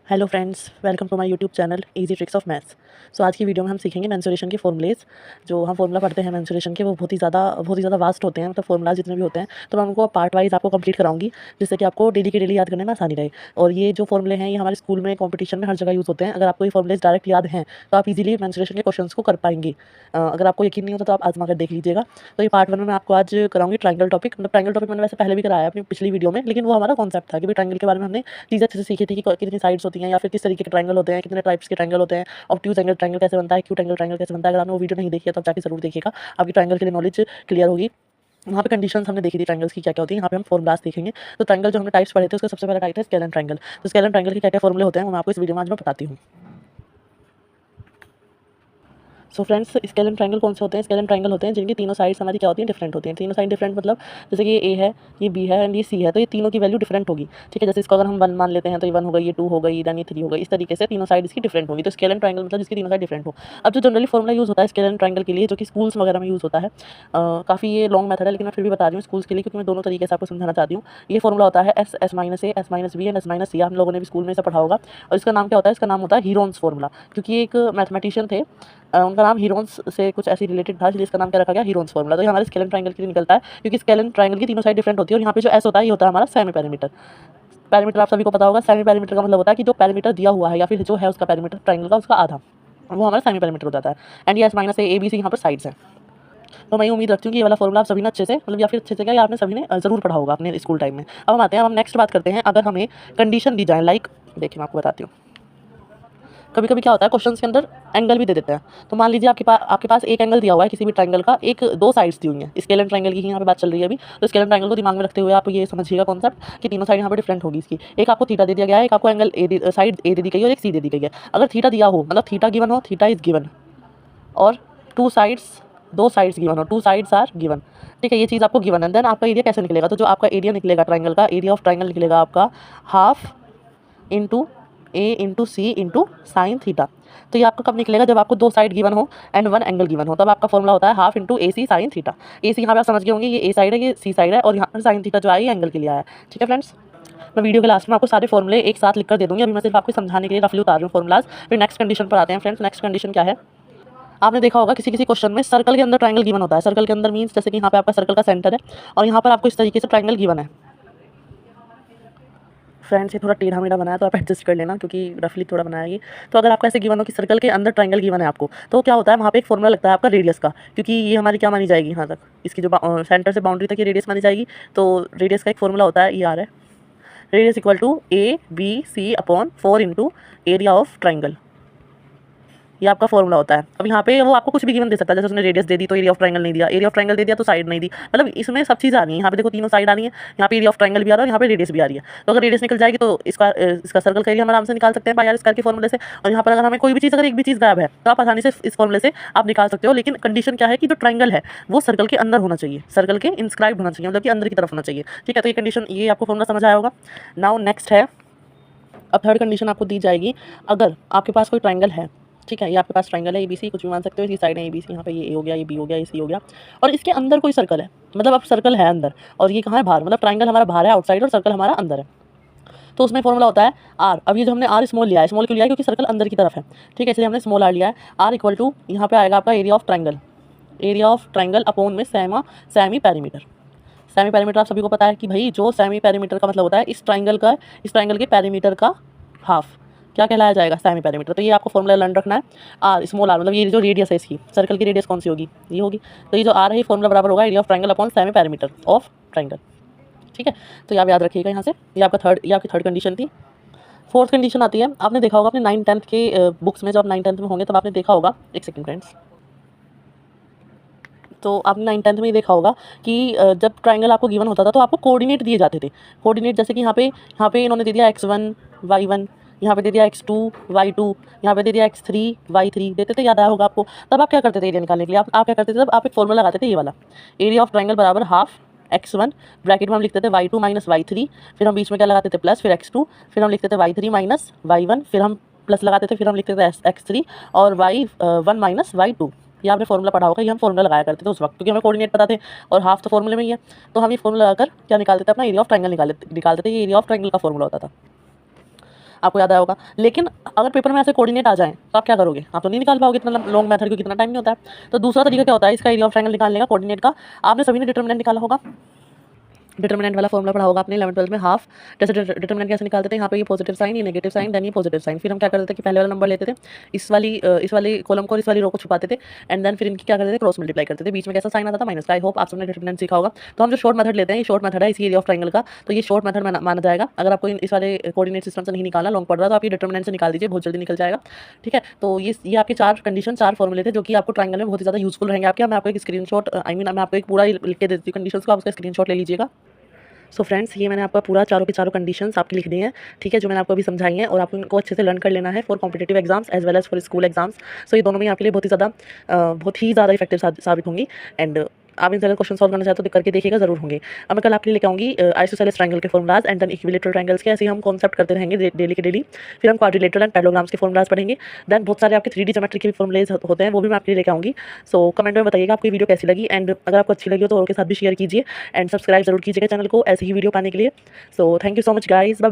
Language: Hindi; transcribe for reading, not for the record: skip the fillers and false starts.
Hello friends, welcome to my YouTube channel easy tricks of maths. So आज की वीडियो में हम सीखेंगे मेंसुरेशन के फॉर्मूलेज। जो हम फॉर्मूला पढ़ते हैं मेंसुरेशन के, वो बहुत ही ज़्यादा वास्ट होते हैं। मतलब फॉर्मूला जितने भी होते हैं, तो मैं उनको पार्ट वाइज आपको कंप्लीट कराऊंगी, जिससे कि आपको डेली के डेली याद करने में आसानी रहे। और ये जो फॉर्मूले हैं, ये हमारे स्कूल में, कॉम्पिटिशन में हर जगह यूज़ होते हैं। अगर आपको ये फॉर्मूलेज डायरेक्ट याद हैं, तो आप इजीली मेंसुरेशन के क्वेश्चन को कर पाएंगे। अगर आपको यकीन नहीं होता तो आप आजमा कर देख लीजिएगा। तो ये पार्ट 1 में मैं आपको आज कराऊंगी ट्रायंगल टॉपिक। मतलब ट्रायंगल टॉपिक मैंने वैसे पहले भी कराया है अपनी पिछली वीडियो में, लेकिन वो हमारा कॉन्सेप्ट था कि ट्रायंगल के बारे में हमने चीज़ें अच्छे से सीखी थी कि कितनी साइड्स होती हैं, या फिर किस तरीके के ट्रायंगल होते हैं, कितने टाइप्स के ट्रायंगल होते हैं, ऑब्ट्यूज एंगल ट्रायंगल कैसे बनता है, एक्यूट एंगल ट्रायंगल कैसे बनता है। अगर आपने वो वीडियो नहीं देखी है तो आप जाके जरूर देखिएगा, आपकी ट्रायंगल के लिए नॉलेज क्लियर होगी। वहाँ पे कंडीशंस हमने देखी थी ट्रायंगल्स की क्या क्या होती है। यहाँ पे हम फॉर्मुलास देखेंगे। तो ट्रायंगल जो हमने टाइप्स पढ़े थे, उसका सबसे पहला टाइप है स्केल एंड ट्रायंगल। तो स्केल एंड ट्रायंगल के क्या क्या फॉर्मुले होते हैं, वो मैं आपको इस वीडियो में आज मैं बताती हूँ। So friends, scale and triangle कौन से होते हैं? स्केल एंड ट्रायंगल होते हैं जिनकी तीनों साइड्स हमारी क्या होती हैं, डिफरेंट होती हैं। तीनों साइड डिफरेंट मतलब जैसे कि ये ए है, ये बी है एंड ये सी है, तो ये तीनों की वैल्यू डिफरेंट होगी। ठीक है, जैसे इसको अगर हम 1 मान लेते हैं तो ये 1 हो गई, ये 2 हो गई, देन ये 3 हो गई। इस तरीके से तीनों साइड इसकी डिफरेंट होगी। तो स्केल एंड ट्रायंगल मतलब जिसकी तीनों साइड डिफरेंट हो। अब जो जनरली फॉर्मुला यूज़ होता है स्केल एंड ट्रायंगल के लिए, जो कि स्कूल्स वगैरह में यूज़ होता है, काफ़ी ये लॉन्ग मेथड है, लेकिन मैं फिर भी बता रही हूँ स्कूल्स के लिए, क्योंकि मैं दोनों तरीके से आपको समझाना चाहती हूँ। ये फॉर्मुला होता है s s minus a, s minus b and s minus c. हम लोगों ने भी स्कूल में इसे पढ़ा होगा। और इसका नाम क्या होता है? इसका नाम होता है हीरोन्स फॉर्मुला, क्योंकि एक मैथमेटिशियन थे, उनका नाम हीरोन्स से कुछ ऐसी रिलेटेड था, इसलिए इसका नाम क्या रखा गया, हीरोन्स फॉर्मुला। तो ये हमारे स्केल एंड ट्रायंगल के लिए निकलता है, क्योंकि स्केल एंड ट्रायंगल की तीनों साइड डिफरेंट होती है। और यहाँ पे जो एस होता है, ये होता है हमारा सेमी पैरामीटर। पैरामीटर आप सभी को पता होगा। सेमी पैरामीटर का मतलब होता है कि जो पैरामीटर दिया हुआ है, या फिर जो है उसका पैरामीटर ट्रायंगल का, उसका आधा, वो हमारा सेमी पैरामीटर हो जाता है। एंड ये S minus A B C यहाँ पर साइड्स हैं। तो मैं उम्मीद रखती हूँ कि ये वाला फॉर्मुला आप सभी ने अच्छे से, मतलब या फिर अच्छे से क्या, या आपने सभी ने ज़रूर पढ़ा होगा अपने स्कूल टाइम में। अब हम आते हैं, अब हम नेक्स्ट बात करते हैं। अगर हमें कंडीशन दी जाए, लाइक देखिए मैं आपको बताती हूँ, कभी कभी क्या होता है क्वेश्चंस के अंदर एंगल भी दे देते हैं। तो मान लीजिए आपके पास एक एंगल दिया हुआ है किसी भी ट्रायंगल का, एक दो साइड्स दी हुई हैं। स्केल एंड ट्रायंगल की ही यहाँ पे बात चल रही है अभी। तो स्केल एंड ट्रायंगल को दिमाग में रखते हुए आप ये समझिएगा कॉन्सेप्ट कि तीनों साइड यहाँ पे डिफरेंट होगी इसकी। एक आपको थीटा दे दिया गया है, एक आपको एंगल साइड ए दे दी गई है और एक सी दे दी गई है। अगर थीटा दिया हो, मतलब थीटा गिवन हो, थीटा इज गिवन, और दो साइड्स गिवन हो, टू साइड्स आर गिवन। ठीक है, ये चीज़ आपको गिवन है। देन आपका एरिया कैसे निकलेगा? तो जो आपका एरिया निकलेगा ट्रायंगल का, एरिया ऑफ ट्रायंगल निकलेगा आपका हाफ इंटू ए इंटू सी इंटू साइन थीटा। तो ये आपका कब निकलेगा? जब आपको दो साइड गिवन हो एंड वन एंगल गिवन हो, तब आपका फॉर्मुला होता है हाफ इंटू ए सी साइन थीटा। ए सी यहाँ पे आप समझ गए होंगे, ये ए साइड है, ये सी साइड है, और यहाँ पर साइन थीटा जो है ये एंगल के लिए आया है। ठीक है फ्रेंड्स, मैं वीडियो के लास्ट में आपको सारे फॉर्मुले एक साथ लिख कर दे दूँगी। अभी मैं सिर्फ आपको समझाने के लिए रफली उतार रही हूँ फॉर्मुलाज। फिर नेक्स्ट कंडीशन पर आते हैं फ्रेंड्स। नेक्स्ट कंडीशन क्या है? आपने देखा होगा किसी किसी क्वेश्चन में सर्कल के अंदर ट्रायंगल गिवन होता है। सर्कल के अंदर मीन्स जैसे कि यहाँ पे आपका सर्कल का सेंटर है और यहाँ पर आपको इस तरीके से ट्रायंगल गिवन है। फ्रेंड्स, ये थोड़ा टेढ़ा मेढ़ा बनाया तो आप एडजस्ट कर लेना, क्योंकि रफली थोड़ा बनाया ये। तो अगर आपको ऐसे गिवन हो कि सर्कल के अंदर ट्रायंगल गिवन है आपको, तो क्या होता है, वहाँ पे एक फॉर्मुला लगता है आपका रेडियस का, क्योंकि ये हमारी क्या मानी जाएगी, यहाँ तक इसकी जो सेंटर से बाउंड्री तक ये रेडियस मानी जाएगी। तो रेडियस का एक फॉर्मूला होता है, ये आ रहा है, radius equal to A B C upon 4 into area of triangle. ये आपका फॉर्मुला होता है। अब यहाँ पे वो आपको कुछ भी गिवन दे सकता है, जैसे उसने रेडियस दे दी तो एरिया ऑफ ट्रायंगल नहीं दिया, एरिया ऑफ ट्रायंगल दे दिया तो साइड नहीं दी। मतलब इसमें सब चीज़ आ रही है। यहाँ पे देखो तीनों साइड आ रही है, यहाँ पे एरिया ऑफ ट्रायंगल भी आ रहा है और यहाँ पे रेडियस भी आ रही है। तो अगर रेडियस निकल जाएगी तो इसका सर्कल का एरिया हम आराम से निकाल सकते हैं पाई स्क्वायर के फॉर्मुले से। और यहाँ पर अगर हमें कोई भी चीज़, अगर एक भी चीज़ गायब है, तो आप आसानी से इस फॉर्मुले से आप निकाल सकते हो। लेकिन कंडीशन क्या है कि जो ट्रायंगल है वो सर्कल के अंदर होना चाहिए, सर्कल के इंस्क्राइब होना चाहिए, मतलब कि अंदर की तरफ होना चाहिए। ठीक है, तो ये कंडीशन, ये आपको फॉर्मुला समझ आया होगा। नाउ नेक्स्ट है, अब थर्ड कंडीशन आपको दी जाएगी। अगर आपके पास कोई ट्रायंगल है, ठीक है, ये आपके पास ट्रायंगल है ए बी सी, कुछ भी मान सकते हो, इसकी साइड है ए बी सी, यहाँ पे ये ए हो गया, ये बी हो गया, ये सी हो गया, और इसके अंदर कोई सर्कल है, मतलब अब सर्कल है अंदर और ये कहाँ है, बाहर, मतलब ट्रायंगल हमारा बाहर है आउटसाइड और सर्कल हमारा अंदर है। तो उसमें फॉर्मुला होता है आर। अब ये जो हमने आर स्मॉल लिया है, स्मॉल क्यों लिया है? क्योंकि सर्कल अंदर की तरफ है। ठीक है, इसलिए हमने स्मॉल आर लिया है। आर इक्वल टू यहाँ पे आएगा आपका area of triangle, area of triangle upon में सेमी पैरीमीटर। सेमी पैरीमीटर आप सभी को पता है कि भाई जो सेमी पैरीमीटर का मतलब होता है इस ट्रायंगल के पैरीमीटर का हाफ क्या कहलाया जाएगा, सेमी पैरीमीटर। तो ये आपको फॉर्मूला लर्न रखना है। आर स्मॉल आर, मतलब ये जो रेडियस है इसकी, सर्कल की रेडियस कौन सी होगी, ये होगी। तो ये जो आर है ये फॉर्मूला बराबर होगा area of triangle upon semi perimeter of triangle. ठीक है, तो ये आप याद रखिएगा यहाँ से। ये आपकी थर्ड कंडीशन थी। फोर्थ कंडीशन आती है, आपने देखा होगा अपने 9th 10th के बुक्स में, जब आप 9th 10th में होंगे तब आपने देखा होगा, एक सेकंड फ्रेंड्स, तो आपने 9th 10th में ही देखा होगा कि जब ट्रायंगल आपको गिवन होता था तो आपको कोऑर्डिनेट दिए जाते थे। कोऑर्डिनेट जैसे कि यहाँ पे इन्होंने दे दिया x1 y1, यहाँ पे दे दिया x2 y2, यहाँ पे दे दिया x3 y3 देते थे, याद आया होगा आपको। तब आप क्या करते थे एरिया निकालने के लिए? आप क्या करते थे? तब आप एक फॉर्मूला लगाते थे, ये वाला, एरिया ऑफ ट्रायंगल बराबर हाफ x1, ब्रैकेट में हम लिखते थे y2 माइनस y3, फिर हम बीच में क्या लगाते थे, प्लस, फिर x2, फिर हम लिखते थे y3 माइनस y1, फिर हम प्लस लगाते थे, फिर हम लिखते थे x3 और y1 माइनस y2। ये आपने फॉर्मूला पढ़ा होगा, ये हम फॉर्मूला लगाया करते थे उस वक्त, क्योंकि हमें कोऑर्डिनेट पता थे और हाफ तो फॉर्मूले में ही है। तो हम ये फॉर्मूला लगाकर क्या निकालते थे, अपना एरिया ऑफ ट्रायंगल निकालते थे। ये एरिया ऑफ ट्रायंगल का फॉर्मूला होता था। आपको याद आया होगा। लेकिन अगर पेपर में ऐसे कोऑर्डिनेट आ जाएँ तो आप क्या करोगे? आप तो नहीं निकाल पाओगे इतना लॉन्ग मेथड, क्योंकि इतना टाइम नहीं होता है। तो दूसरा तरीका क्या होता है इसका एरिया ऑफ ट्रायंगल निकालने का कोऑर्डिनेट का? आपने सभी ने डिटरमिनेंट निकाला होगा, डिटरमिनेंट वाला फॉर्मूला पढ़ा होगा आपने 11th-12 में, हाफ। जैसे डिटरमिनेंट कैसे निकालते थे, यहाँ पे ये पॉजिटिव साइन, ये नेगेटिव साइन, देन ये पॉजिटिव साइन। फिर हम क्या करते थे कि पहले वाला नंबर लेते थे, इस वाली कॉलम को और इस वाली रो को छुपाते थे, एंड देन फिर इनकी क्या करते थे, क्रॉस मल्टीप्लाई करते थे। बीच में कैसा साइन आता था, माइनस का। आई होप आप सबने डिटरमिनेंट सीखा होगा। तो हम जो शॉर्ट मेथड लेते हैं, ये शॉर्ट मेथड है इसी एरिया ऑफ ट्रायंगल का, तो ये शॉर्ट मेथड माना जाएगा। अगर आपको इस वाले कोऑर्डिनेट सिस्टम से नहीं निकालना, लॉन्ग पड़ रहा, तो आप ये डिटरमिनेंट से निकाल दीजिए, बहुत जल्दी निकल जाएगा। ठीक है, तो ये आपके 4 कंडीशन, 4 फॉर्मूले थे जो कि आपको ट्रायंगल में बहुत ही ज़्यादा यूजफुल रहेंगे आपके। मैं आपको एक स्क्रीनशॉट, मैं आपको एक पूरा लिख के देती हूँ कंडीशंस को, आप उसका स्क्रीनशॉट ले लीजिएगा। सो फ्रेंड्स, ये मैंने आपका पूरा चारों के चारों कंडीशंस आपकी लिख दी हैं, ठीक है, जो मैंने आपको अभी समझाई हैं, और आपको इनको अच्छे से लर्न कर लेना है for competitive exams as well as for school exams. So ये दोनों में आपके लिए बहुत ही ज़्यादा इफेक्टिव साबित होंगी। एंड आप इनसे अगर क्वेश्चन सॉल्व करना चाहते हो तो करके देखिएगा, जरूर होंगे। अब मैं कल आपके लिए लेके आऊँगी आइसोसेलेस ट्रायंगल के formulas and then equilateral triangles के। ऐसे ही हम कॉन्सेप्ट करते रहेंगे डेली के डेली। फिर हम क्वाड्रिलेटरल एंड पैरेललोग्राम्स के फॉर्मुलाज पढ़ेंगे। देन बहुत सारे आपके 3D ज्योमेट्री के भी फॉर्मुलेज होते हैं, वो भी मैं आपके लिए लेके आऊँगी। सो कमेंट में बताइएगा आपको ये वीडियो कैसी लगी, एंड अगर आपको अच्छी लगी हो तो और के साथ भी शेयर कीजिए, एंड सब्सक्राइब जरूर कीजिएगा चैनल को ऐसी ही वीडियो पाने के लिए। So thank you so much guys, bye bye.